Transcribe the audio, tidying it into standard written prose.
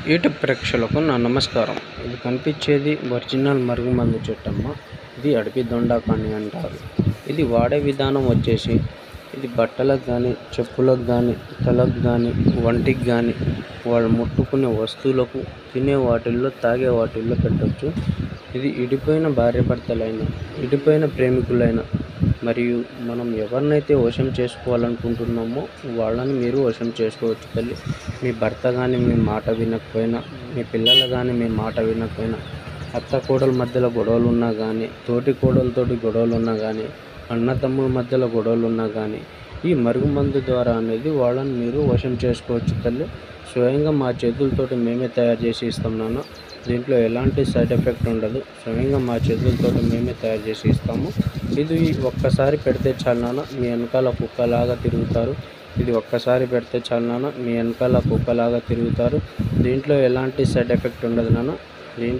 YouTube ప్రేక్షకులకు నా నమస్కారం. ఇది కనిపించేది ఒరిజినల్ మరుగుమందు చెట్టమ్మ. ఇది అడవి దొండకాని అంటారు. ఇది వాడే విధానం వచ్చేసి ఇది బట్టలకు కానీ, చెప్పులకు కానీ, తలకు కానీ, వంటికి కానీ, వాళ్ళు ముట్టుకునే వస్తువులకు, తినే వాటిల్లో, తాగే వాటిల్లో పెట్టవచ్చు. ఇది ఇడిపోయిన భార్యాభర్తలైన, ఇడిపోయిన ప్రేమికులైన, మరియు మనం ఎవరినైతే వశం చేసుకోవాలనుకుంటున్నామో వాళ్ళని మీరు వశం చేసుకోవచ్చు తల్లి. మీ భర్త కానీ మీ మాట వినకపోయినా, మీ పిల్లలు కానీ మీ మాట వినకపోయినా, అత్త కోడల మధ్యలో గొడవలు ఉన్నా కానీ, తోటి కోడలతోటి గొడవలు ఉన్నా కానీ, అన్న తమ్ముల మధ్యలో గొడవలు ఉన్నా కానీ, ఈ మరుగుమందు ద్వారా అనేది వాళ్ళని మీరు వశం చేసుకోవచ్చు తల్లి. స్వయంగా మా చేతులతోటి మేమే తయారు చేసి ఇస్తాం నాన్న. దీంట్లో ఎలాంటి సైడ్ ఎఫెక్ట్ ఉండదు. స్వయంగా మా చేతులతోటి మేమే తయారు చేసి ఇస్తాము. ఇది ఒక్కసారి పెడితే చాలు నాన్న, మీ వెనకాల కుక్కలాగా తిరుగుతారు. ఇది ఒక్కసారి పెడితే చాలు నాన్న, మీ వెనకాల కుక్కలాగా తిరుగుతారు. దీంట్లో ఎలాంటి సైడ్ ఎఫెక్ట్ ఉండదు నాన్న. దీంట్లో